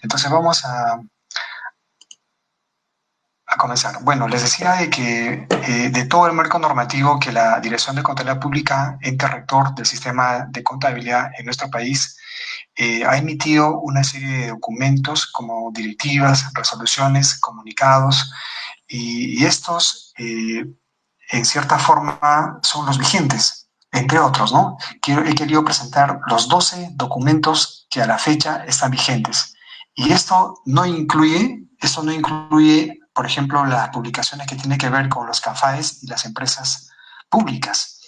Entonces vamos a comenzar. Bueno, les decía de que de todo el marco normativo que la Dirección de Contabilidad Pública, ente rector del sistema de contabilidad en nuestro país, ha emitido una serie de documentos como directivas, resoluciones, comunicados, y estos, en cierta forma, son los vigentes, entre otros, ¿no? He querido presentar los 12 documentos que a la fecha están vigentes. Y esto no incluye, por ejemplo, las publicaciones que tienen que ver con los CAFAES y las empresas públicas.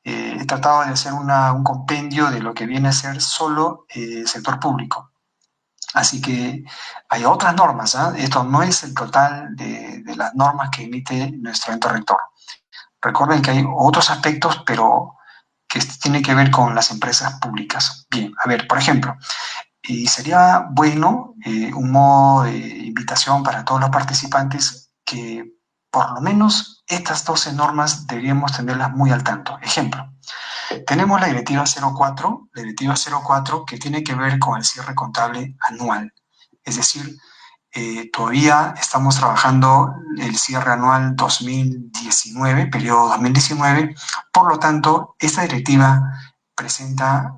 He tratado de hacer un compendio de lo que viene a ser solo sector público. Así que hay otras normas, ¿eh? Esto no es el total de las normas que emite nuestro ente rector. Recuerden que hay otros aspectos, pero que tienen que ver con las empresas públicas. Bien, a ver, por ejemplo, y sería bueno, un modo de invitación para todos los participantes, que por lo menos estas 12 normas deberíamos tenerlas muy al tanto. Ejemplo, tenemos la directiva 04 que tiene que ver con el cierre contable anual. Es decir, todavía estamos trabajando el cierre anual 2019, periodo 2019, por lo tanto, esta directiva presenta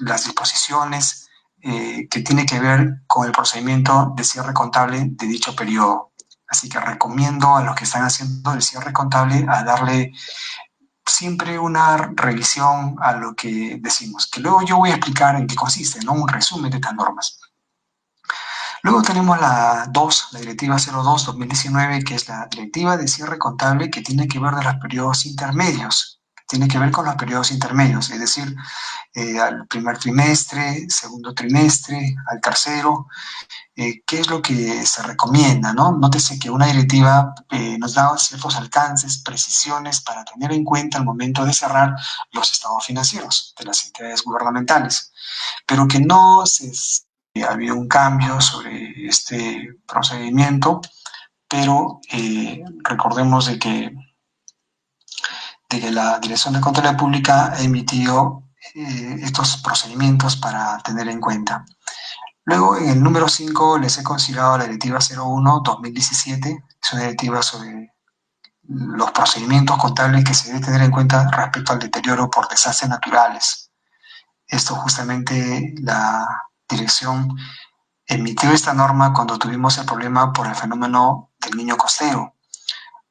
las disposiciones que tiene que ver con el procedimiento de cierre contable de dicho periodo. Así que recomiendo a los que están haciendo el cierre contable a darle siempre una revisión a lo que decimos, que luego yo voy a explicar en qué consiste, ¿no? Un resumen de estas normas. Luego tenemos la directiva 02-2019, que es la directiva de cierre contable que tiene que ver de los periodos intermedios, tiene que ver con los periodos intermedios, es decir, al primer trimestre, segundo trimestre, al tercero, qué es lo que se recomienda, ¿no? Nótese que una directiva nos da ciertos alcances, precisiones para tener en cuenta al momento de cerrar los estados financieros de las entidades gubernamentales, pero que no se ha habido un cambio sobre este procedimiento, pero recordemos de que la Dirección de Contabilidad Pública ha emitido estos procedimientos para tener en cuenta. Luego, en el número 5, les he considerado la Directiva 01-2017, es una directiva sobre los procedimientos contables que se debe tener en cuenta respecto al deterioro por desastres naturales. Esto justamente la dirección emitió esta norma cuando tuvimos el problema por el fenómeno del niño costero,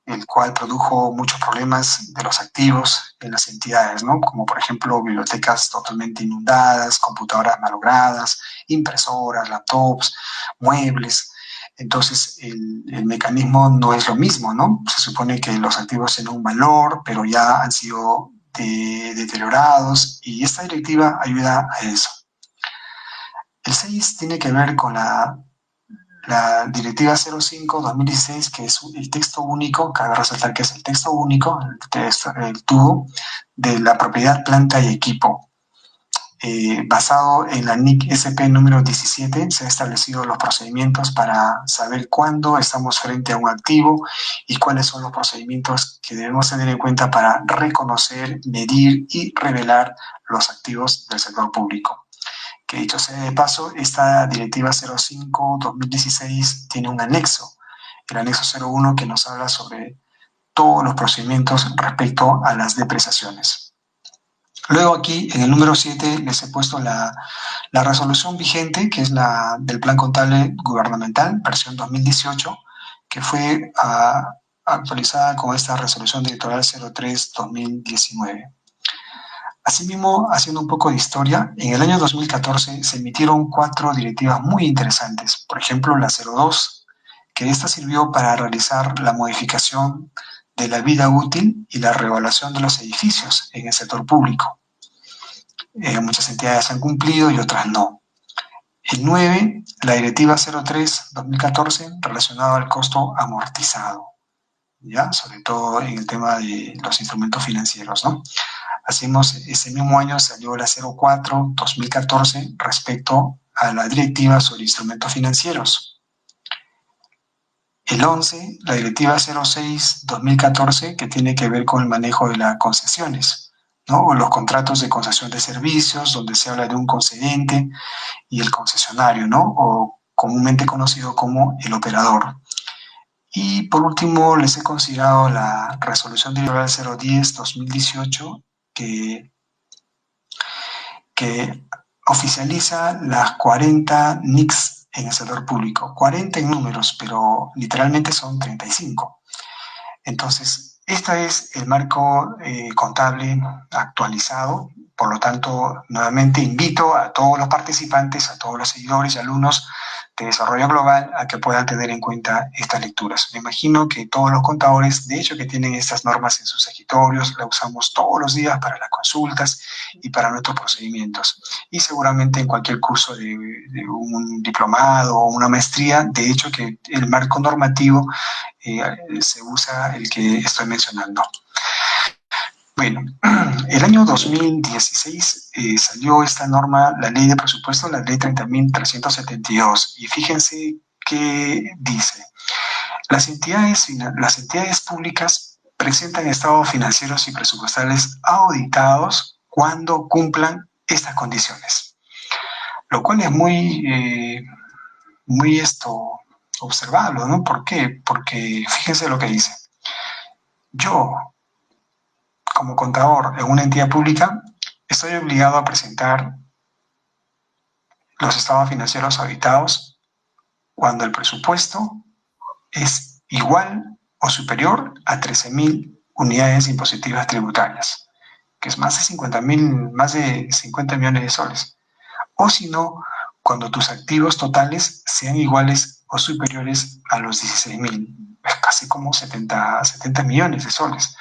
el cual produjo muchos problemas de los activos en las entidades, ¿no? Como por ejemplo bibliotecas totalmente inundadas, computadoras malogradas, impresoras, laptops, muebles. Entonces el mecanismo no es lo mismo, ¿no? Se supone que los activos tienen un valor, pero ya han sido deteriorados, y esta directiva ayuda a eso. El 6 tiene que ver con la directiva 05-2016, que es el texto único, cabe resaltar que es el texto único, el tubo de la propiedad, planta y equipo. Basado en la NIC SP número 17, se han establecido los procedimientos para saber cuándo estamos frente a un activo y cuáles son los procedimientos que debemos tener en cuenta para reconocer, medir y revelar los activos del sector público. Que dicho sea de paso, esta directiva 05-2016 tiene un anexo, el anexo 01, que nos habla sobre todos los procedimientos respecto a las depreciaciones. Luego aquí, en el número 7, les he puesto la resolución vigente, que es la del Plan Contable Gubernamental, versión 2018, que fue actualizada con esta resolución directorial 03-2019. Asimismo, haciendo un poco de historia, en el año 2014 se emitieron 4 directivas muy interesantes. Por ejemplo, la 02, que esta sirvió para realizar la modificación de la vida útil y la revaluación de los edificios en el sector público. Muchas entidades han cumplido y otras no. El 9, la directiva 03-2014, relacionada al costo amortizado, ¿ya? Sobre todo en el tema de los instrumentos financieros, ¿no? Ese mismo año salió la 04-2014 respecto a la directiva sobre instrumentos financieros. El 11, la directiva 06-2014, que tiene que ver con el manejo de las concesiones, ¿no? O los contratos de concesión de servicios, donde se habla de un concedente y el concesionario, ¿no? O comúnmente conocido como el operador. Y por último, les he considerado la resolución directoral 010-2018 que oficializa las 40 NICs en el sector público. 40 en números, pero literalmente son 35. Entonces, este es el marco contable actualizado. Por lo tanto, nuevamente invito a todos los participantes, a todos los seguidores y alumnos de Desarrollo Global a que puedan tener en cuenta estas lecturas. Me imagino que todos los contadores, de hecho, que tienen estas normas en sus escritorios, la usamos todos los días para las consultas y para nuestros procedimientos. Y seguramente en cualquier curso de un diplomado o una maestría, de hecho, que el marco normativo se usa el que estoy mencionando. Bueno, el año 2016 salió esta norma, la ley de presupuesto, la ley 30.372, y fíjense qué dice. Las entidades públicas presentan estados financieros y presupuestales auditados cuando cumplan estas condiciones, lo cual es muy observable, ¿no? ¿Por qué? Porque fíjense lo que dice. Yo, como contador en una entidad pública, estoy obligado a presentar los estados financieros auditados cuando el presupuesto es igual o superior a 13.000 unidades impositivas tributarias, que es más de 50 millones de soles. O si no, cuando tus activos totales sean iguales o superiores a los 16.000, casi como 70 millones de soles.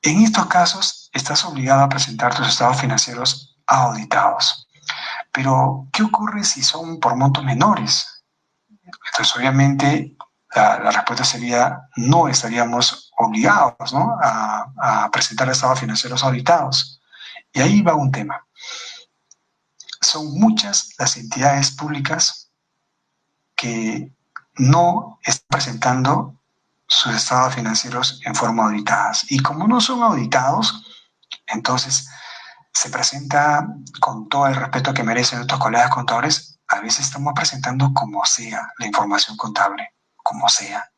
En estos casos, estás obligado a presentar tus estados financieros auditados. Pero, ¿qué ocurre si son por montos menores? Entonces, obviamente, la respuesta sería, no estaríamos obligados, ¿no?, a presentar estados financieros auditados. Y ahí va un tema. Son muchas las entidades públicas que no están presentando sus estados financieros en forma auditadas. Y como no son auditados, entonces se presenta, con todo el respeto que merecen nuestros colegas contadores, a veces estamos presentando como sea la información contable, como sea.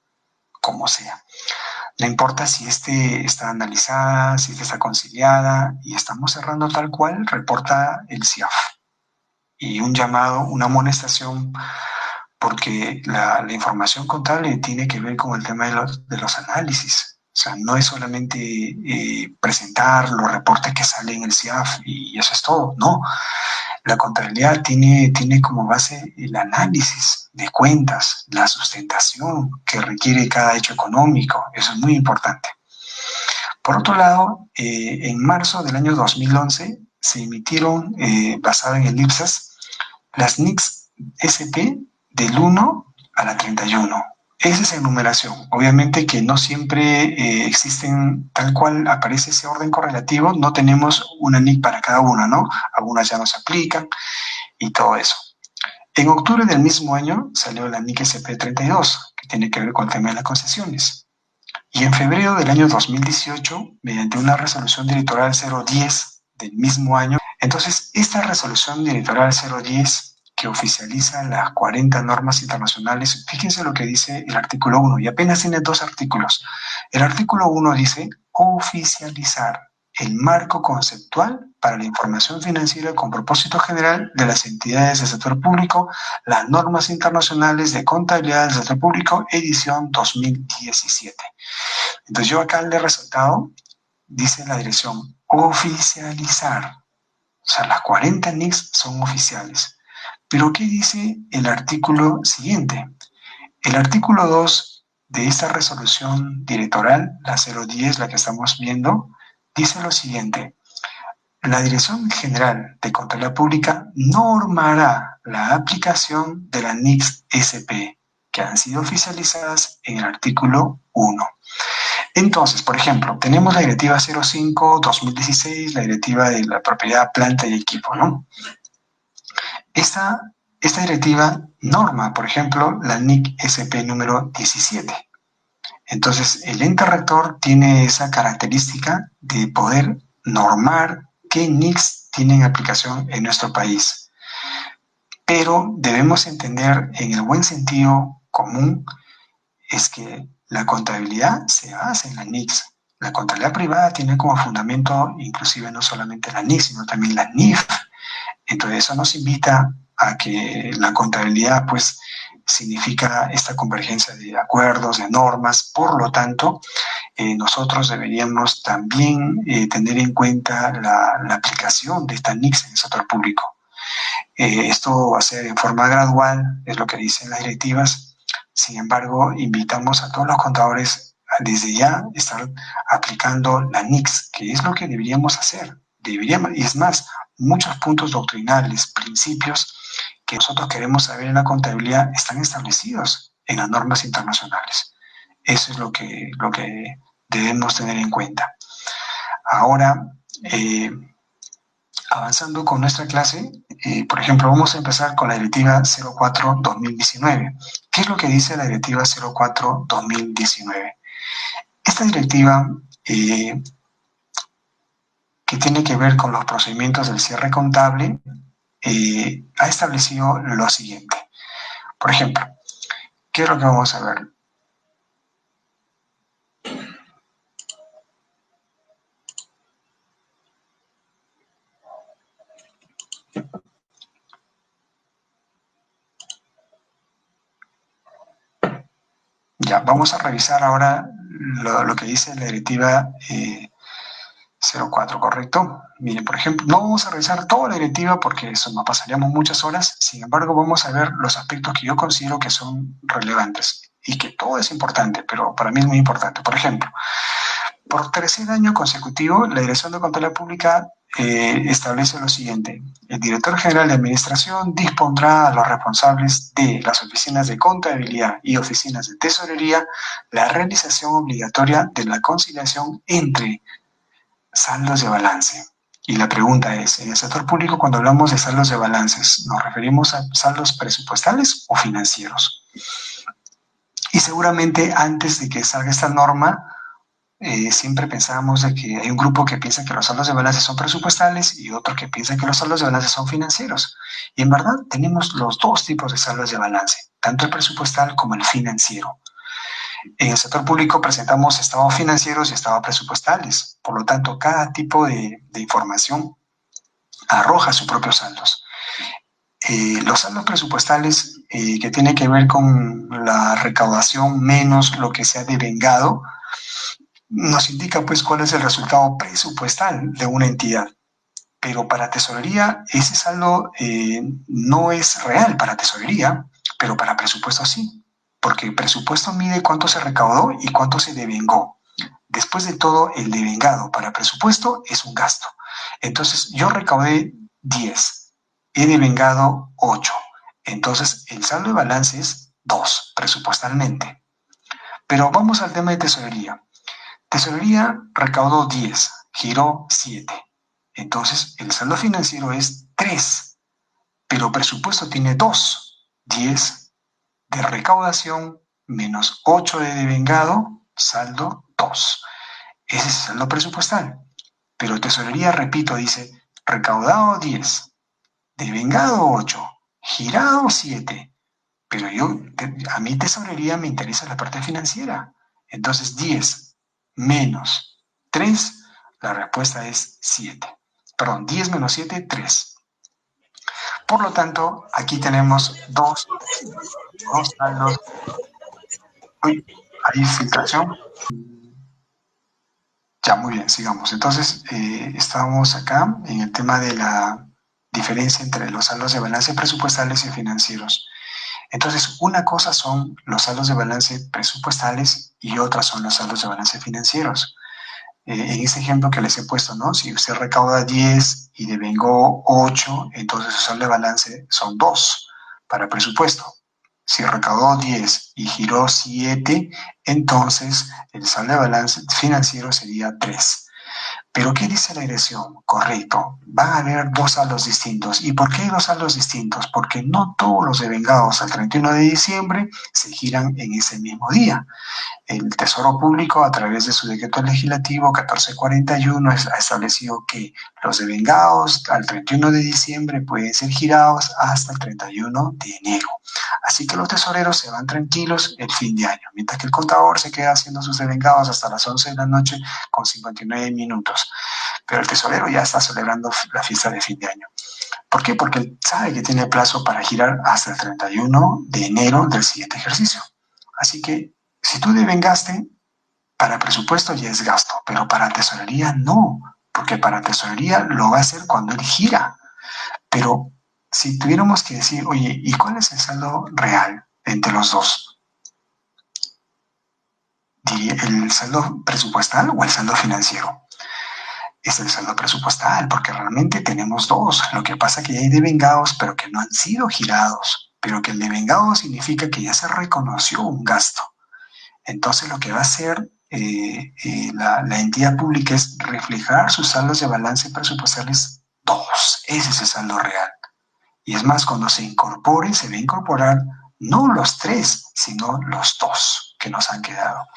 No importa si está analizada, si está conciliada, y estamos cerrando tal cual reporta el CIAF. Y un llamado, una amonestación, porque la información contable tiene que ver con el tema de los análisis. O sea, no es solamente presentar los reportes que salen en el CIAF y eso es todo. No, la contabilidad tiene como base el análisis de cuentas, la sustentación que requiere cada hecho económico. Eso es muy importante. Por otro lado, en marzo del año 2011 se emitieron, basado en el IPSAS, las NICs SP del 1 a la 31. Esa es enumeración. Obviamente que no siempre existen tal cual aparece ese orden correlativo, no tenemos una NIC para cada una, ¿no? Algunas ya no se aplican y todo eso. En octubre del mismo año salió la NIC SP32, que tiene que ver con el tema de las concesiones. Y en febrero del año 2018, mediante una resolución directoral 010 del mismo año, entonces esta resolución directoral 010 que oficializa las 40 normas internacionales, fíjense lo que dice el artículo 1, y apenas tiene 2 artículos. El artículo 1 dice oficializar el marco conceptual para la información financiera con propósito general de las entidades del sector público, las normas internacionales de contabilidad del sector público, edición 2017. Entonces yo acá le he resaltado, dice la dirección, oficializar. O sea, las 40 NICs son oficiales. Pero ¿qué dice el artículo siguiente? El artículo 2 de esta resolución directoral, la 010, la que estamos viendo, dice lo siguiente. La Dirección General de Contabilidad Pública normará la aplicación de las NICs SP que han sido oficializadas en el artículo 1. Entonces, por ejemplo, tenemos la Directiva 05-2016, la Directiva de la Propiedad, Planta y Equipo, ¿no? Esta directiva norma, por ejemplo, la NIC SP número 17. Entonces, el ente rector tiene esa característica de poder normar qué NICs tienen aplicación en nuestro país. pero debemos entender en el buen sentido común es que la contabilidad se basa en la NICS. La contabilidad privada tiene como fundamento inclusive no solamente la NICS, sino también la NIF. Entonces eso nos invita a que la contabilidad pues significa esta convergencia de acuerdos, de normas, por lo tanto nosotros deberíamos también tener en cuenta la aplicación de esta NICS en el sector público. Esto va a ser en forma gradual, es lo que dicen las directivas. Sin embargo, invitamos a todos los contadores a desde ya estar aplicando la NICS, que es lo que deberíamos hacer. Deberíamos, y es más, muchos puntos doctrinales, principios que nosotros queremos saber en la contabilidad están establecidos en las normas internacionales. Eso es lo que debemos tener en cuenta. Ahora, avanzando con nuestra clase, por ejemplo, vamos a empezar con la Directiva 04-2019. ¿Qué es lo que dice la Directiva 04-2019? Esta directiva, que tiene que ver con los procedimientos del cierre contable, ha establecido lo siguiente. Por ejemplo, ¿qué es lo que vamos a ver? Ya, vamos a revisar ahora lo que dice la Directiva 04, ¿correcto? Miren, por ejemplo, no vamos a revisar toda la directiva porque eso nos pasaríamos muchas horas. Sin embargo, vamos a ver los aspectos que yo considero que son relevantes y que todo es importante, pero para mí es muy importante. Por ejemplo, por tercer año consecutivo, la Dirección de Contabilidad Pública establece lo siguiente. El director general de administración dispondrá a los responsables de las oficinas de contabilidad y oficinas de tesorería la realización obligatoria de la conciliación entre saldos de balance. Y la pregunta es, en el sector público, cuando hablamos de saldos de balances, ¿nos referimos a saldos presupuestales o financieros? Y seguramente antes de que salga esta norma, siempre pensábamos de que hay un grupo que piensa que los saldos de balance son presupuestales y otro que piensa que los saldos de balance son financieros. Y en verdad tenemos los dos tipos de saldos de balance, tanto el presupuestal como el financiero. En el sector público presentamos estados financieros y estados presupuestales. Por lo tanto, cada tipo de información arroja sus propios saldos. Los saldos presupuestales, que tienen que ver con la recaudación menos lo que se ha devengado, nos indica pues cuál es el resultado presupuestal de una entidad. Pero para tesorería, ese saldo no es real para tesorería, pero para presupuesto sí. Porque el presupuesto mide cuánto se recaudó y cuánto se devengó. Después de todo, el devengado para presupuesto es un gasto. Entonces, yo recaudé 10, he devengado 8. Entonces, el saldo de balance es 2, presupuestalmente. Pero vamos al tema de tesorería. Tesorería recaudó 10, giró 7. Entonces, el saldo financiero es 3, pero presupuesto tiene 2, 10 de recaudación menos 8 de devengado, saldo 2. Ese es el saldo presupuestal. Pero tesorería, repito, dice recaudado 10, devengado 8, girado 7. Pero a mí tesorería me interesa la parte financiera. Entonces 10 menos 3, la respuesta es 7. Perdón, 10 menos 7, 3. Por lo tanto, aquí tenemos dos saldos. Uy, hay filtración. Ya, muy bien, sigamos. Entonces, estábamos acá en el tema de la diferencia entre los saldos de balance presupuestales y financieros. Entonces, una cosa son los saldos de balance presupuestales y otra son los saldos de balance financieros. En ese ejemplo que les he puesto, ¿no? Si usted recauda 10 y devengó 8, entonces su saldo de balance son 2 para presupuesto. Si recaudó 10 y giró 7, entonces el saldo de balance financiero sería 3. Pero ¿qué dice la ecuación? Correcto, van a haber dos saldos distintos. ¿Y por qué dos saldos distintos? Porque no todos los devengados al 31 de diciembre se giran en ese mismo día. El Tesoro Público, a través de su decreto legislativo 1441, ha establecido que los devengados al 31 de diciembre pueden ser girados hasta el 31 de enero. Así que los tesoreros se van tranquilos el fin de año, mientras que el contador se queda haciendo sus devengados hasta las 11 de la noche con 59 minutos. Pero el tesorero ya está celebrando la fiesta de fin de año. ¿Por qué? Porque él sabe que tiene plazo para girar hasta el 31 de enero del siguiente ejercicio. Así que si tú devengaste, para presupuesto ya es gasto, pero para tesorería no, porque para tesorería lo va a hacer cuando él gira. Pero si tuviéramos que decir, oye, ¿y cuál es el saldo real entre los dos? ¿Diría el saldo presupuestal o el saldo financiero? Es el saldo presupuestal, porque realmente tenemos dos. Lo que pasa es que hay devengados, pero que no han sido girados. Pero que el devengado significa que ya se reconoció un gasto. Entonces lo que va a hacer la entidad pública es reflejar sus saldos de balance presupuestales dos. Ese es el saldo real. Y es más, cuando se incorpore, se va a incorporar no los tres, sino los dos que nos han quedado.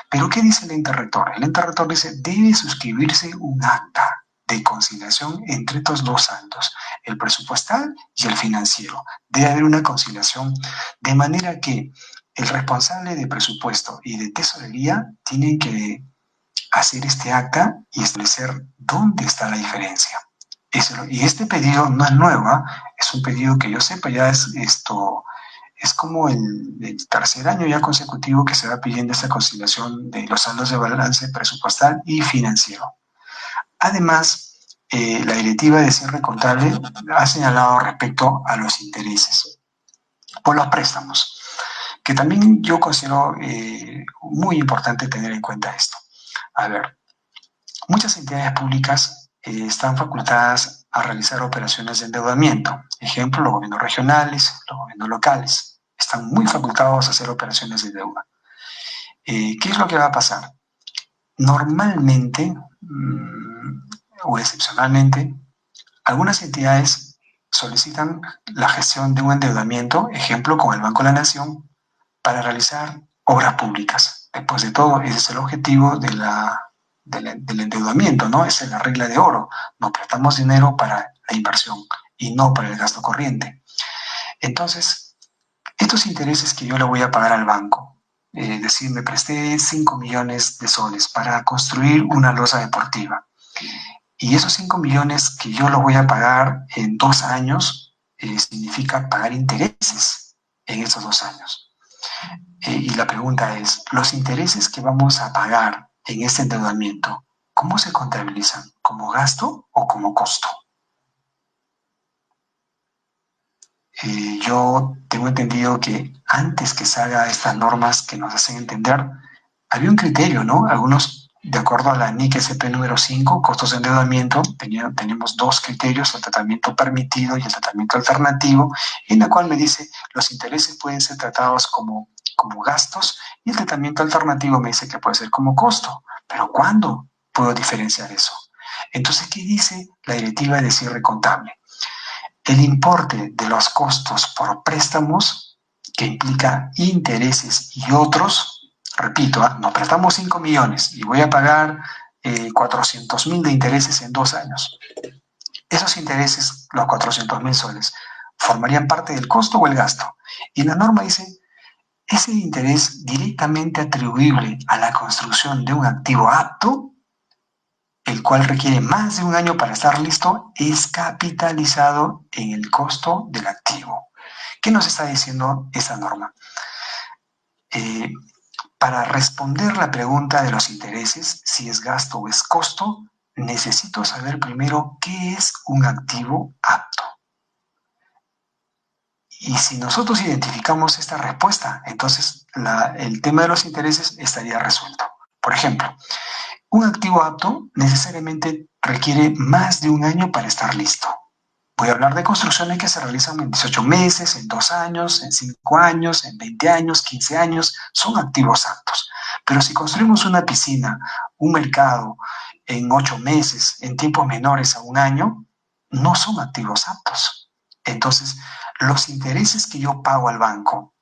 Pero ¿qué dice el ente rector? El ente rector dice, debe suscribirse un acta de conciliación entre estos dos saldos, el presupuestal y el financiero. Debe haber una conciliación de manera que el responsable de presupuesto y de tesorería tienen que hacer este acta y establecer dónde está la diferencia. Y este pedido no es nuevo, ¿eh? Es un pedido que yo sepa ya es como el tercer año ya consecutivo que se va pidiendo esta conciliación de los saldos de balance presupuestal y financiero. Además, la directiva de cierre contable ha señalado respecto a los intereses por los préstamos, que también yo considero muy importante tener en cuenta esto. A ver, muchas entidades públicas están facultadas a realizar operaciones de endeudamiento. Ejemplo, los gobiernos regionales, los gobiernos locales. Están muy facultados a hacer operaciones de deuda. ¿Qué es lo que va a pasar? Normalmente, o excepcionalmente, algunas entidades solicitan la gestión de un endeudamiento, ejemplo, con el Banco de la Nación, para realizar obras públicas. Después de todo, ese es el objetivo del endeudamiento, ¿no? Esa es la regla de oro. Nos prestamos dinero para la inversión y no para el gasto corriente. Entonces, estos intereses que yo le voy a pagar al banco, es decir, me presté 5 millones de soles para construir una losa deportiva. Y esos 5 millones que yo los voy a pagar en 2 años, significa pagar intereses en esos 2 años. Y la pregunta es, ¿los intereses que vamos a pagar en este endeudamiento, cómo se contabilizan? ¿Como gasto o como costo? Yo tengo entendido que antes que se haga estas normas que nos hacen entender, había un criterio, ¿no? Algunos, de acuerdo a la NIC SP número 5, costos de endeudamiento, tenemos dos criterios, el tratamiento permitido y el tratamiento alternativo, en la cual me dice los intereses pueden ser tratados como gastos y el tratamiento alternativo me dice que puede ser como costo. Pero ¿cuándo puedo diferenciar eso? Entonces, ¿qué dice la directiva de cierre contable? El importe de los costos por préstamos, que implica intereses y otros, repito, nos prestamos 5 millones y voy a pagar 400.000 de intereses en 2 años. Esos intereses, los 400.000 soles, ¿formarían parte del costo o el gasto? Y la norma dice, ese interés directamente atribuible a la construcción de un activo apto, el cual requiere más de un año para estar listo, es capitalizado en el costo del activo. ¿Qué nos está diciendo esa norma? Para responder la pregunta de los intereses, si es gasto o es costo, necesito saber primero qué es un activo apto. Y si nosotros identificamos esta respuesta, entonces el tema de los intereses estaría resuelto. Por ejemplo, un activo apto necesariamente requiere más de un año para estar listo. Voy a hablar de construcciones que se realizan en 18 meses, en 2 años, en 5 años, en 20 años, 15 años, son activos aptos. Pero si construimos una piscina, un mercado, en 8 meses, en tiempos menores a un año, no son activos aptos. Entonces, los intereses que yo pago al banco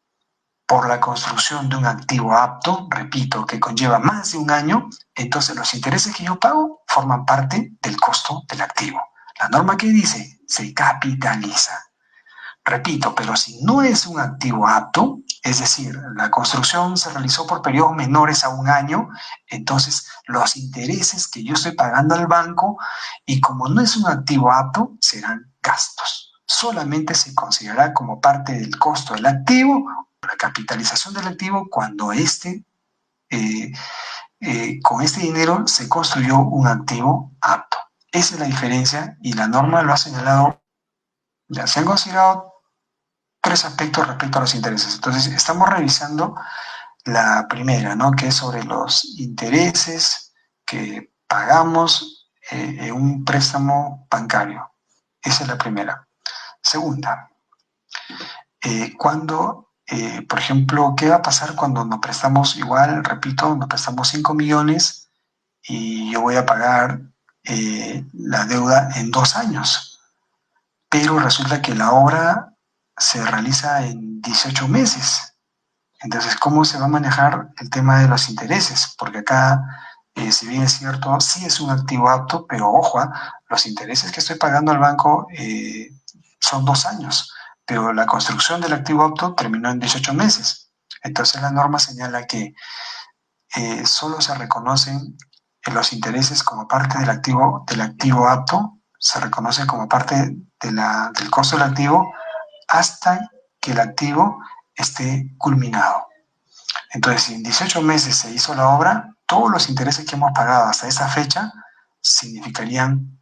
por la construcción de un activo apto, repito, que conlleva más de un año, entonces los intereses que yo pago forman parte del costo del activo. La norma que dice, se capitaliza. Repito, pero si no es un activo apto, es decir, la construcción se realizó por periodos menores a un año, entonces los intereses que yo estoy pagando al banco, y como no es un activo apto, serán gastos. Solamente se considerará como parte del costo del activo, la capitalización del activo, cuando con este dinero se construyó un activo apto. Esa es la diferencia y la norma lo ha señalado. Ya se han considerado tres aspectos respecto a los intereses. Entonces, estamos revisando la primera, ¿no? Que es sobre los intereses que pagamos en un préstamo bancario. Esa es la primera. Segunda, por ejemplo, ¿qué va a pasar cuando nos prestamos igual, repito, nos prestamos 5 millones y yo voy a pagar la deuda en 2 años? Pero resulta que la obra se realiza en 18 meses. Entonces, ¿cómo se va a manejar el tema de los intereses? Porque acá, si bien es cierto, sí es un activo apto, pero ojo, los intereses que estoy pagando al banco son 2 años, pero la construcción del activo apto terminó en 18 meses. Entonces, la norma señala que solo se reconocen los intereses como parte del activo apto, se reconoce como parte del costo del activo hasta que el activo esté culminado. Entonces, si en 18 meses se hizo la obra, todos los intereses que hemos pagado hasta esa fecha significarían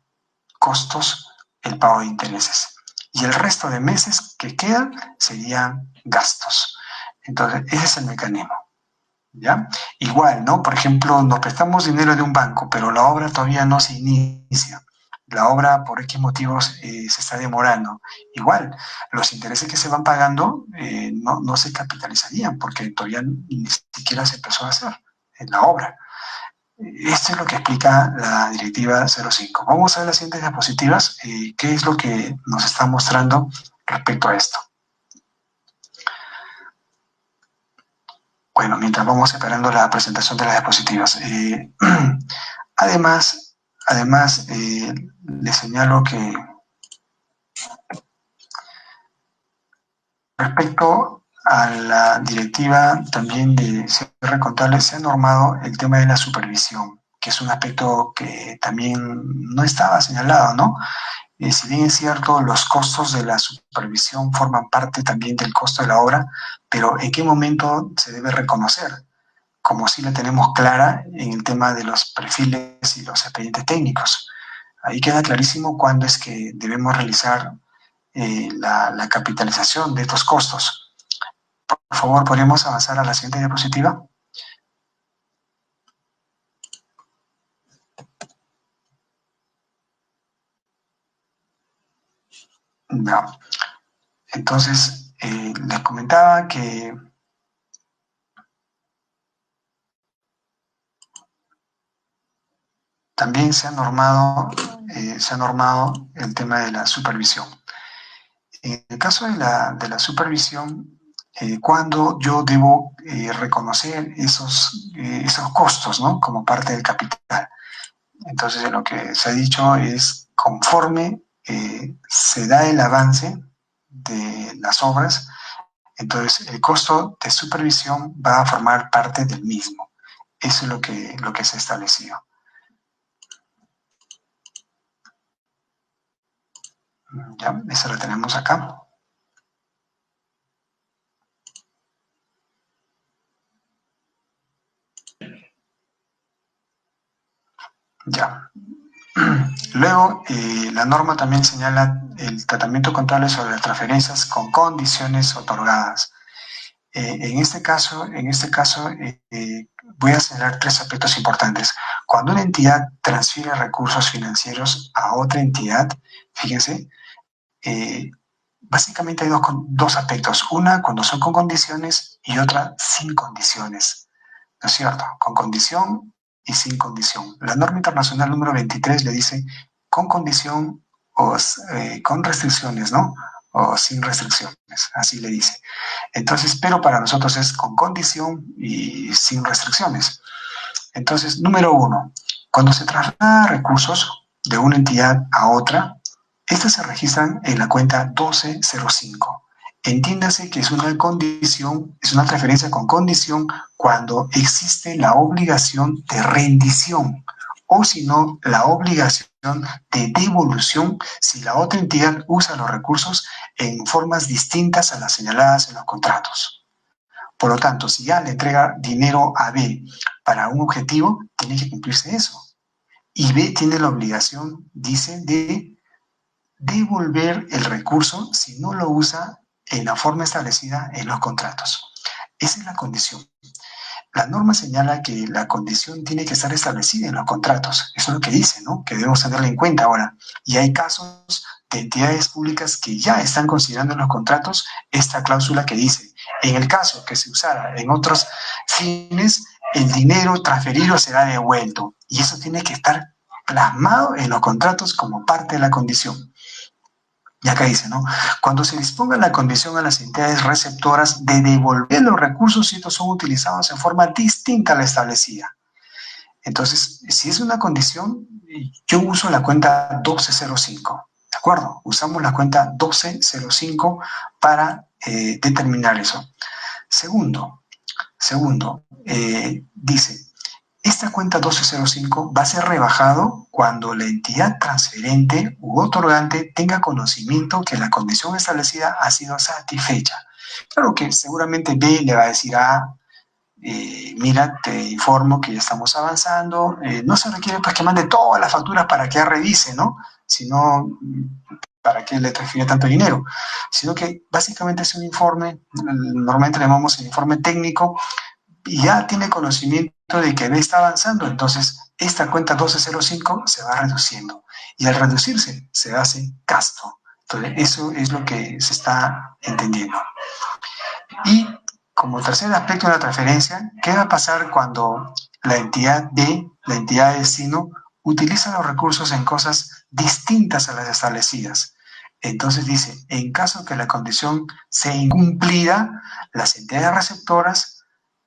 costos, el pago de intereses. Y el resto de meses que quedan serían gastos. Entonces, ese es el mecanismo. ¿Ya? Igual, ¿no? Por ejemplo, nos prestamos dinero de un banco, pero la obra todavía no se inicia. La obra, por X motivos, se está demorando. Igual, los intereses que se van pagando no se capitalizarían porque todavía ni siquiera se empezó a hacer en la obra. Esto es lo que explica la directiva 05. Vamos a ver las siguientes diapositivas. ¿Qué es lo que nos está mostrando respecto a esto? Bueno, mientras vamos separando la presentación de las diapositivas. Además, les señalo que respecto a la directiva también de cierre contable se ha normado el tema de la supervisión, que es un aspecto que también no estaba señalado, ¿no? Si bien es cierto, los costos de la supervisión forman parte también del costo de la obra, pero ¿en qué momento se debe reconocer? Como sí la tenemos clara en el tema de los perfiles y los expedientes técnicos. Ahí queda clarísimo cuándo es que debemos realizar la capitalización de estos costos. Por favor, ¿podemos avanzar a la siguiente diapositiva? No. Entonces, les comentaba que también se ha normado el tema de la supervisión. En el caso de la supervisión, cuando yo debo reconocer esos costos, ¿no? Como parte del capital. Entonces, lo que se ha dicho es, conforme se da el avance de las obras, entonces el costo de supervisión va a formar parte del mismo. Eso es lo que se ha establecido. Ya, eso lo tenemos acá. Ya. Luego, la norma también señala el tratamiento contable sobre las transferencias con condiciones otorgadas. En este caso, voy a señalar tres aspectos importantes. Cuando una entidad transfiere recursos financieros a otra entidad, fíjense, básicamente hay dos aspectos. Una, cuando son con condiciones, y otra, sin condiciones. ¿No es cierto? Con condición y sin condición. La norma internacional número 23 le dice con condición o con restricciones, ¿no? O sin restricciones, así le dice. Entonces, pero para nosotros es con condición y sin restricciones. Entonces, número uno, cuando se traslada recursos de una entidad a otra, estas se registran en la cuenta 1205. Entiéndase que es una condición, es una transferencia con condición cuando existe la obligación de rendición o si no, la obligación de devolución si la otra entidad usa los recursos en formas distintas a las señaladas en los contratos. Por lo tanto, si A le entrega dinero a B para un objetivo, tiene que cumplirse eso. Y B tiene la obligación, dice, de devolver el recurso si no lo usa en la forma establecida en los contratos. Esa es la condición. La norma señala que la condición tiene que estar establecida en los contratos. Eso es lo que dice, ¿no? Que debemos tenerla en cuenta ahora. Y hay casos de entidades públicas que ya están considerando en los contratos esta cláusula que dice, en el caso que se usara en otros fines, el dinero transferido será devuelto. Y eso tiene que estar plasmado en los contratos como parte de la condición. Y acá dice, ¿no? Cuando se disponga la condición a las entidades receptoras de devolver los recursos si estos son utilizados en forma distinta a la establecida. Entonces, si es una condición, yo uso la cuenta 1205, ¿de acuerdo? Usamos la cuenta 1205 para determinar eso. Segundo, dice, esta cuenta 1205 va a ser rebajado cuando la entidad transferente u otorgante tenga conocimiento que la condición establecida ha sido satisfecha. Claro que seguramente B le va a decir a mira, te informo que ya estamos avanzando, no se requiere pues que mande todas las facturas para que revise, ¿no? Sino, ¿para qué le transfiere tanto dinero? Sino que básicamente es un informe, normalmente le llamamos el informe técnico, y ya tiene conocimiento de que B está avanzando, entonces esta cuenta 1205 se va reduciendo. Y al reducirse, se hace gasto. Entonces, eso es lo que se está entendiendo. Y como tercer aspecto de la transferencia, ¿qué va a pasar cuando la entidad B, la entidad de destino, utiliza los recursos en cosas distintas a las establecidas? Entonces dice, en caso que la condición sea incumplida, las entidades receptoras,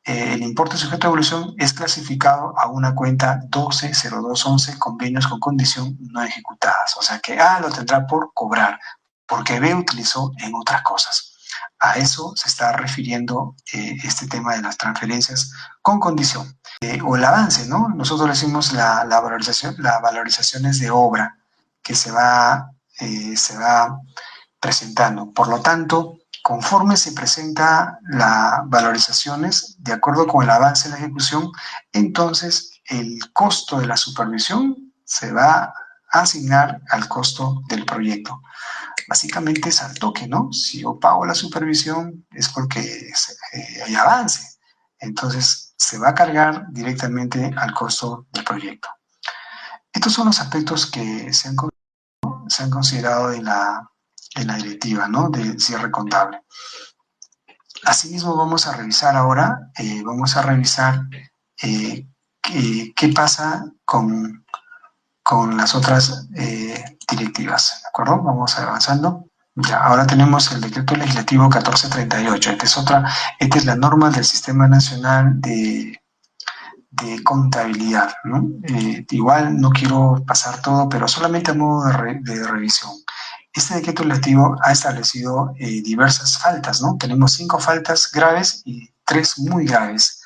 el importe sujeto a evolución es clasificado a una cuenta 120211, convenios con condición no ejecutadas. O sea que A lo tendrá por cobrar, porque B utilizó en otras cosas. A eso se está refiriendo este tema de las transferencias con condición. O el avance, ¿no? Nosotros le decimos la valorizaciones de obra que se va presentando. Por lo tanto, conforme se presenta las valorizaciones, de acuerdo con el avance en la ejecución, entonces el costo de la supervisión se va a asignar al costo del proyecto. Básicamente es al toque, ¿no? Si yo pago la supervisión es porque hay avance. Entonces se va a cargar directamente al costo del proyecto. Estos son los aspectos que se han considerado en la directiva, ¿no? De cierre contable. Asimismo vamos a revisar ahora, qué pasa con las otras directivas, ¿de acuerdo? Vamos avanzando. Ya, ahora tenemos el decreto legislativo 1438. Esta es la norma del Sistema Nacional de Contabilidad, ¿no? Igual no quiero pasar todo, pero solamente a modo de revisión. Este decreto legislativo ha establecido diversas faltas, ¿no? Tenemos 5 faltas graves y 3 muy graves.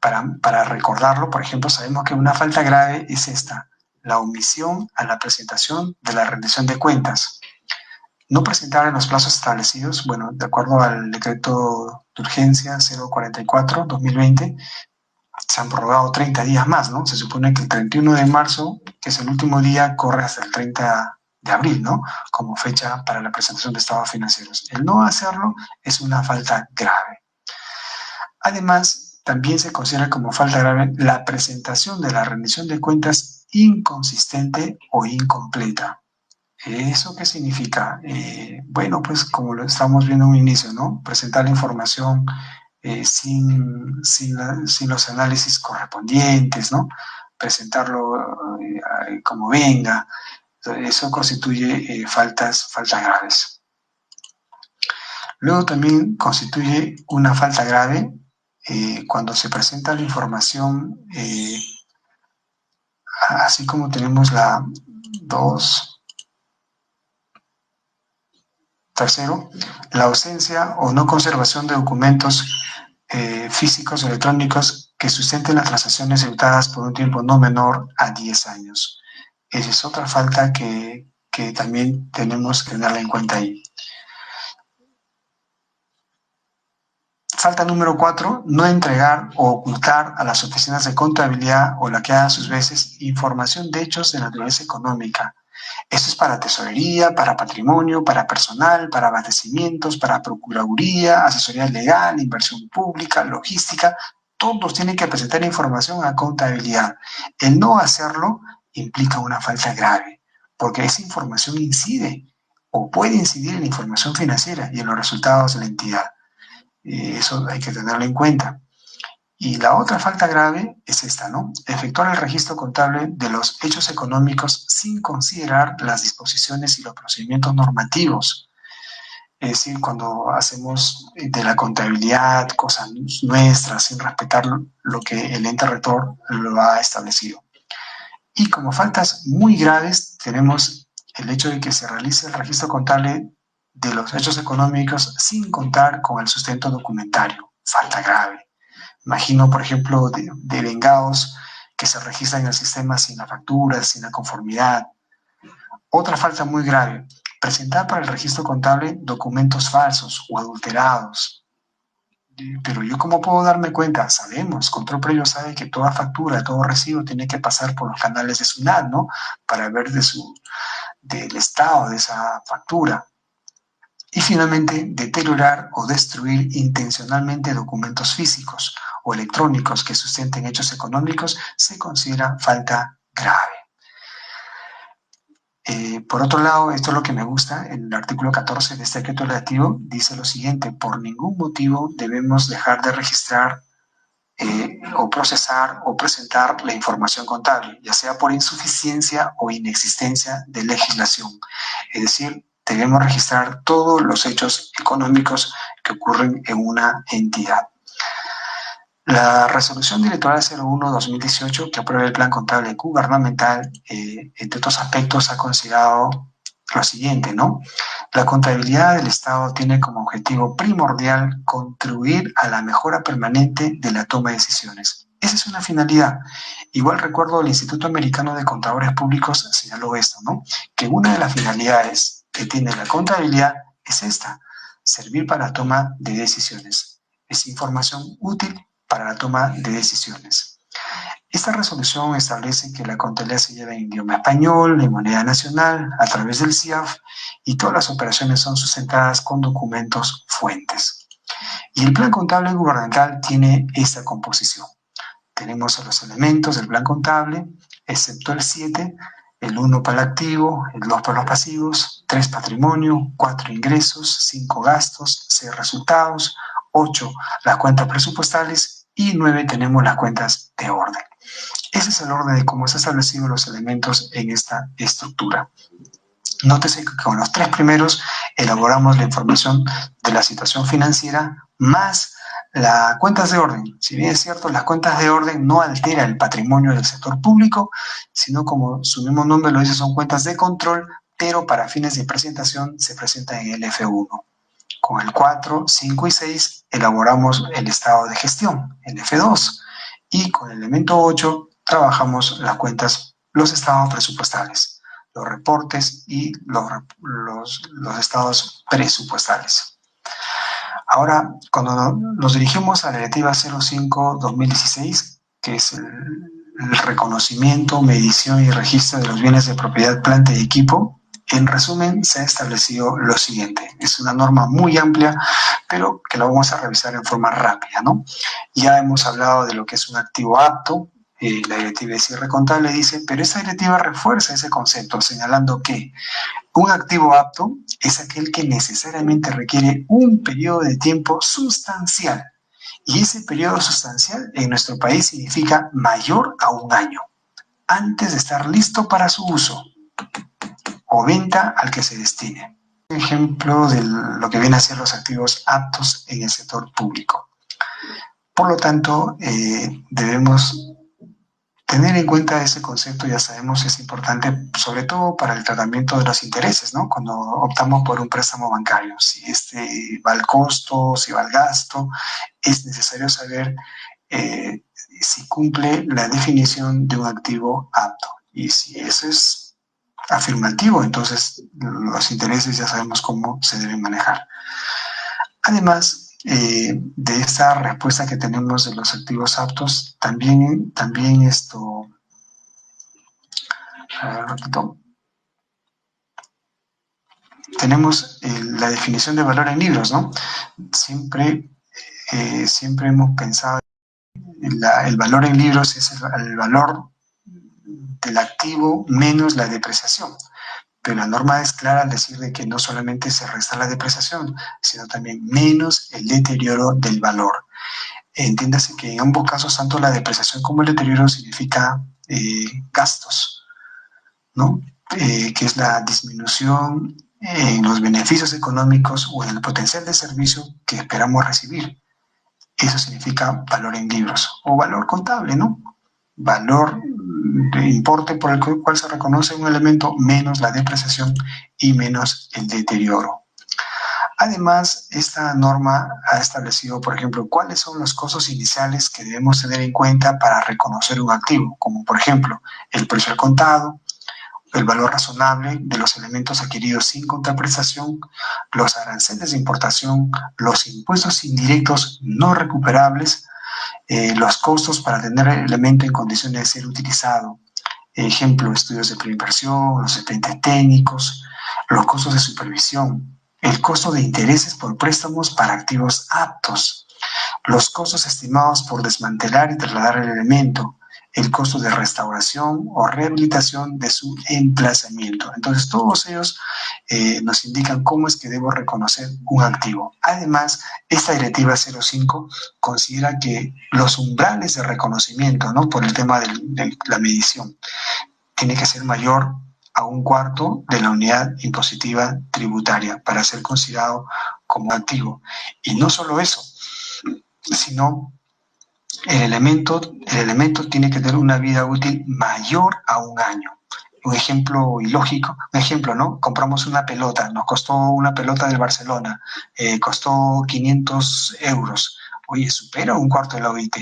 Para recordarlo, por ejemplo, sabemos que una falta grave es esta, la omisión a la presentación de la rendición de cuentas. No presentar en los plazos establecidos, bueno, de acuerdo al decreto de urgencia 044-2020, se han prorrogado 30 días más, ¿no? Se supone que el 31 de marzo, que es el último día, corre hasta el 30 de abril, ¿no? Como fecha para la presentación de estados financieros. El no hacerlo es una falta grave. Además, también se considera como falta grave la presentación de la rendición de cuentas inconsistente o incompleta. ¿Eso qué significa? Bueno, pues como lo estamos viendo en un inicio, ¿no? Presentar la información sin los análisis correspondientes, ¿no? Presentarlo como venga. Eso constituye faltas graves. Luego también constituye una falta grave cuando se presenta la información, así como tenemos la 2. Tercero, la ausencia o no conservación de documentos físicos o electrónicos que sustenten las transacciones ejecutadas por un tiempo no menor a 10 años. Esa es otra falta que también tenemos que tenerla en cuenta ahí. Falta número 4, no entregar o ocultar a las oficinas de contabilidad o la que haga a sus veces información de hechos de naturaleza económica. Esto es para tesorería, para patrimonio, para personal, para abastecimientos, para procuraduría, asesoría legal, inversión pública, logística. Todos tienen que presentar información a contabilidad. El no hacerlo implica una falta grave, porque esa información incide o puede incidir en la información financiera y en los resultados de la entidad. Eso hay que tenerlo en cuenta. Y la otra falta grave es esta, ¿no? Efectuar el registro contable de los hechos económicos sin considerar las disposiciones y los procedimientos normativos. Es decir, cuando hacemos de la contabilidad cosas nuestras sin respetar lo que el ente rector lo ha establecido. Y como faltas muy graves tenemos el hecho de que se realice el registro contable de los hechos económicos sin contar con el sustento documentario. Falta grave. Imagino, por ejemplo, de vengados que se registran en el sistema sin la factura, sin la conformidad. Otra falta muy grave, presentar para el registro contable documentos falsos o adulterados. Pero yo, ¿cómo puedo darme cuenta? Sabemos, Control Previo sabe que toda factura, todo recibo tiene que pasar por los canales de SUNAT, ¿no? Para ver del estado de esa factura. Y finalmente, deteriorar o destruir intencionalmente documentos físicos o electrónicos que sustenten hechos económicos se considera falta grave. Por otro lado, esto es lo que me gusta, el artículo 14 de este decreto legislativo dice lo siguiente: por ningún motivo debemos dejar de registrar o procesar o presentar la información contable, ya sea por insuficiencia o inexistencia de legislación. Es decir, debemos registrar todos los hechos económicos que ocurren en una entidad. La resolución directoral 01-2018 que aprueba el plan contable gubernamental, entre otros aspectos, ha considerado lo siguiente, ¿no? La contabilidad del Estado tiene como objetivo primordial contribuir a la mejora permanente de la toma de decisiones. Esa es una finalidad. Igual recuerdo el Instituto Americano de Contadores Públicos señaló esto, ¿no? Que una de las finalidades que tiene la contabilidad es esta: servir para la toma de decisiones. Es información útil para la toma de decisiones. Esta resolución establece que la contabilidad se lleva en idioma español, en moneda nacional, a través del CIAF, y todas las operaciones son sustentadas con documentos fuentes. Y el plan contable gubernamental tiene esta composición. Tenemos a los elementos del plan contable, excepto el 7, el 1 para el activo, el 2 para los pasivos, 3 patrimonio, 4 ingresos, 5 gastos, 6 resultados, 8 las cuentas presupuestales y 9 tenemos las cuentas de orden. Ese es el orden de cómo se han establecido los elementos en esta estructura. Nótese que con los 3 primeros elaboramos la información de la situación financiera más las cuentas de orden. Si bien es cierto, las cuentas de orden no alteran el patrimonio del sector público, sino, como su mismo nombre lo dice, son cuentas de control, pero para fines de presentación se presenta en el F1. Con el 4, 5 y 6 elaboramos el estado de gestión, el F2. Y con el elemento 8 trabajamos las cuentas, los estados presupuestales, los reportes y los estados presupuestales. Ahora, cuando nos dirigimos a la Directiva 05-2016, que es el reconocimiento, medición y registro de los bienes de propiedad, planta y equipo, en resumen, se ha establecido lo siguiente. Es una norma muy amplia, pero que la vamos a revisar en forma rápida, ¿no? Ya hemos hablado de lo que es un activo apto. La directiva de cierre contable dice, pero esta directiva refuerza ese concepto, señalando que un activo apto es aquel que necesariamente requiere un periodo de tiempo sustancial Y ese periodo sustancial en nuestro país significa mayor a un año, antes de estar listo para su uso o venta al que se destine. Ejemplo de lo que vienen a ser los activos aptos en el sector público. Por lo tanto, debemos tener en cuenta ese concepto. Ya sabemos que es importante, sobre todo para el tratamiento de los intereses, ¿no? Cuando optamos por un préstamo bancario, si este va al costo, si va al gasto, es necesario saber si cumple la definición de un activo apto. Y si eso es afirmativo, entonces los intereses ya sabemos cómo se deben manejar. Además de esta respuesta que tenemos de los activos aptos, también esto, repito, tenemos la definición de valor en libros, ¿no? Siempre hemos pensado el valor en libros es el valor del activo menos la depreciación. Pero la norma es clara al decir de que no solamente se resta la depreciación, sino también menos el deterioro del valor. Entiéndase que en ambos casos, tanto la depreciación como el deterioro significa gastos, ¿no? Que es la disminución en los beneficios económicos o en el potencial de servicio que esperamos recibir. Eso significa valor en libros o valor contable, ¿no? Valor de importe por el cual se reconoce un elemento menos la depreciación y menos el deterioro. Además, esta norma ha establecido, por ejemplo, cuáles son los costos iniciales que debemos tener en cuenta para reconocer un activo, como por ejemplo el precio al contado, el valor razonable de los elementos adquiridos sin contraprestación, los aranceles de importación, los impuestos indirectos no recuperables, los costos para tener el elemento en condiciones de ser utilizado, ejemplo, estudios de preinversión, los expedientes técnicos, los costos de supervisión, el costo de intereses por préstamos para activos aptos, los costos estimados por desmantelar y trasladar el elemento, el costo de restauración o rehabilitación de su emplazamiento. Entonces, todos ellos nos indican cómo es que debo reconocer un activo. Además, esta directiva 05 considera que los umbrales de reconocimiento, ¿no? Por el tema de la medición, tiene que ser mayor a un cuarto de la unidad impositiva tributaria para ser considerado como activo. Y no solo eso, sino el elemento tiene que tener una vida útil mayor a un año. Un ejemplo ilógico, un ejemplo, ¿no? Compramos una pelota, nos costó una pelota del Barcelona, costó 500 euros. Oye, supera un cuarto de la OIT,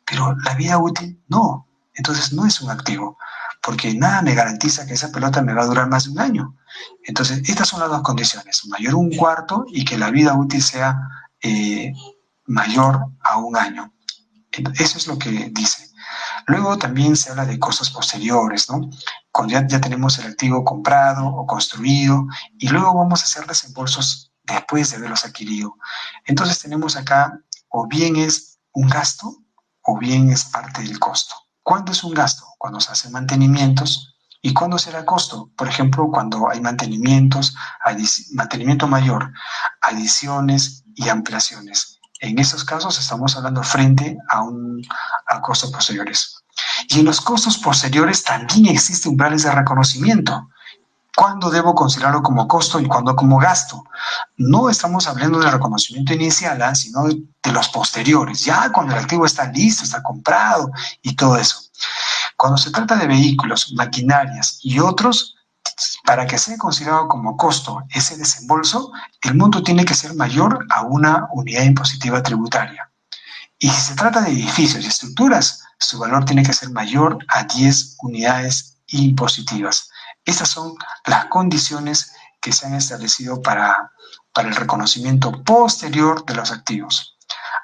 pero la vida útil no. Entonces no es un activo, porque nada me garantiza que esa pelota me va a durar más de un año. Entonces, estas son las dos condiciones, mayor un cuarto y que la vida útil sea mayor a un año. Eso es lo que dice. Luego también se habla de costos posteriores, ¿no? Cuando ya tenemos el activo comprado o construido y luego vamos a hacer desembolsos después de haberlos adquirido. Entonces tenemos acá o bien es un gasto o bien es parte del costo. ¿Cuándo es un gasto? Cuando se hacen mantenimientos. ¿Y cuándo será costo? Por ejemplo, cuando hay mantenimientos, mantenimiento mayor, adiciones y ampliaciones. En esos casos estamos hablando frente a costos posteriores. Y en los costos posteriores también existen umbrales de reconocimiento. ¿Cuándo debo considerarlo como costo y cuándo como gasto? No estamos hablando del reconocimiento inicial, sino de los posteriores, ya cuando el activo está listo, está comprado y todo eso. Cuando se trata de vehículos, maquinarias y otros, para que sea considerado como costo ese desembolso, el monto tiene que ser mayor a una unidad impositiva tributaria. Y si se trata de edificios y estructuras, su valor tiene que ser mayor a 10 unidades impositivas. Estas son las condiciones que se han establecido para el reconocimiento posterior de los activos.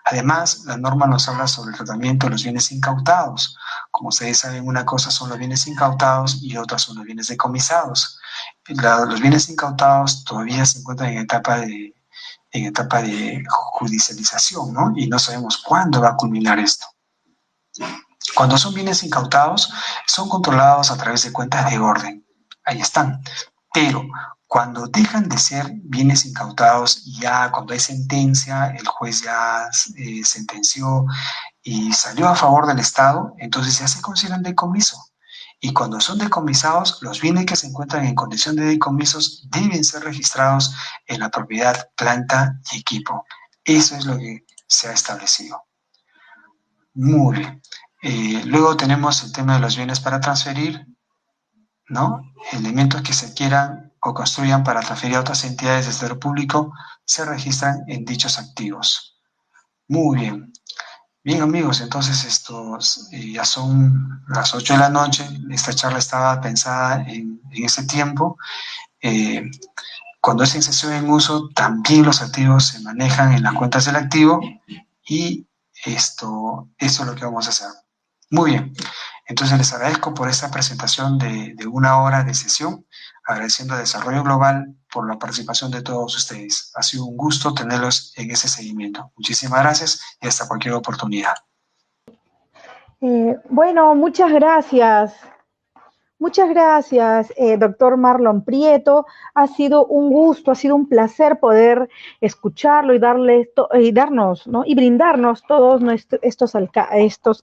Además, la norma nos habla sobre el tratamiento de los bienes incautados. Como ustedes saben, una cosa son los bienes incautados y otras son los bienes decomisados. Los bienes incautados todavía se encuentran en etapa de judicialización, ¿no? Y no sabemos cuándo va a culminar esto. Cuando son bienes incautados, son controlados a través de cuentas de orden. Ahí están. Pero Cuando dejan de ser bienes incautados, ya cuando hay sentencia, el juez ya sentenció y salió a favor del Estado, entonces ya se consideran decomiso. Y cuando son decomisados, los bienes que se encuentran en condición de decomisos deben ser registrados en la propiedad, planta y equipo. Eso es lo que se ha establecido. Muy bien. Luego tenemos el tema de los bienes para transferir, ¿no? Elementos que se adquieran o construyan para transferir a otras entidades del sector público se registran en dichos activos. Muy bien. Bien, amigos, entonces estos ya son las 8 de la noche. Esta charla estaba pensada en ese tiempo. Cuando es en sesión en uso, también los activos se manejan en las cuentas del activo y eso es lo que vamos a hacer. Muy bien. Entonces les agradezco por esta presentación de 1 hora de sesión, agradeciendo a Desarrollo Global por la participación de todos ustedes. Ha sido un gusto tenerlos en ese seguimiento. Muchísimas gracias y hasta cualquier oportunidad. Bueno, muchas gracias. Muchas gracias, doctor Marlon Prieto. Ha sido un gusto, ha sido un placer poder escucharlo y darnos, ¿no? Y brindarnos todos estos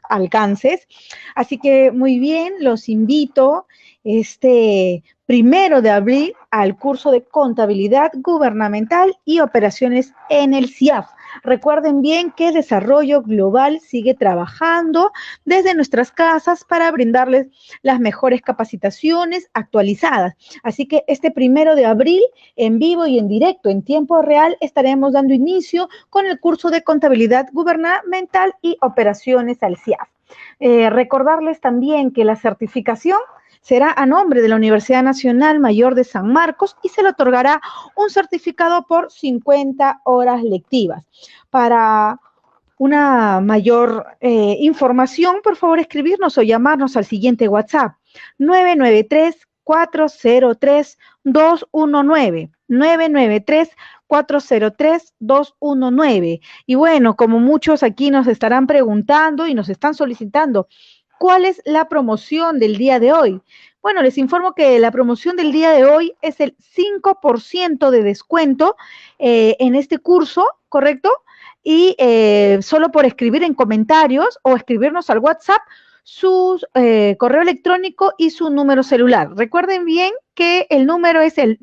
alcances. Así que muy bien, los invito este 1 de abril al curso de Contabilidad Gubernamental y Operaciones en el CIAF. Recuerden bien que Desarrollo Global sigue trabajando desde nuestras casas para brindarles las mejores capacitaciones actualizadas. Así que este 1 de abril, en vivo y en directo, en tiempo real, estaremos dando inicio con el curso de Contabilidad Gubernamental y Operaciones al CIAF. Recordarles también que la certificación será a nombre de la Universidad Nacional Mayor de San Marcos y se le otorgará un certificado por 50 horas lectivas. Para una mayor información, por favor, escribirnos o llamarnos al siguiente WhatsApp, 993-403-219, 993-403-219. Y bueno, como muchos aquí nos estarán preguntando y nos están solicitando, ¿cuál es la promoción del día de hoy? Bueno, les informo que la promoción del día de hoy es el 5% de descuento en este curso, ¿correcto? Y solo por escribir en comentarios o escribirnos al WhatsApp su correo electrónico y su número celular. Recuerden bien que el número es el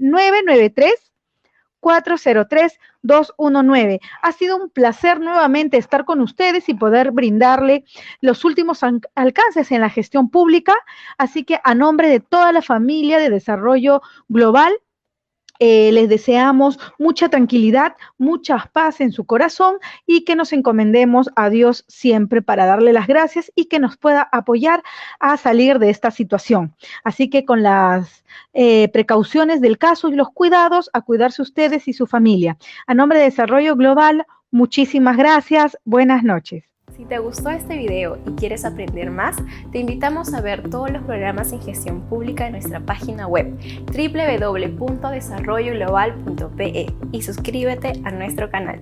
993-403-219. Ha sido un placer nuevamente estar con ustedes y poder brindarle los últimos alcances en la gestión pública. Así que a nombre de toda la familia de Desarrollo Global, les deseamos mucha tranquilidad, mucha paz en su corazón y que nos encomendemos a Dios siempre para darle las gracias y que nos pueda apoyar a salir de esta situación. Así que con las precauciones del caso y los cuidados, a cuidarse ustedes y su familia. A nombre de Desarrollo Global, muchísimas gracias. Buenas noches. Si te gustó este video y quieres aprender más, te invitamos a ver todos los programas en gestión pública en nuestra página web www.desarrolloglobal.pe y suscríbete a nuestro canal.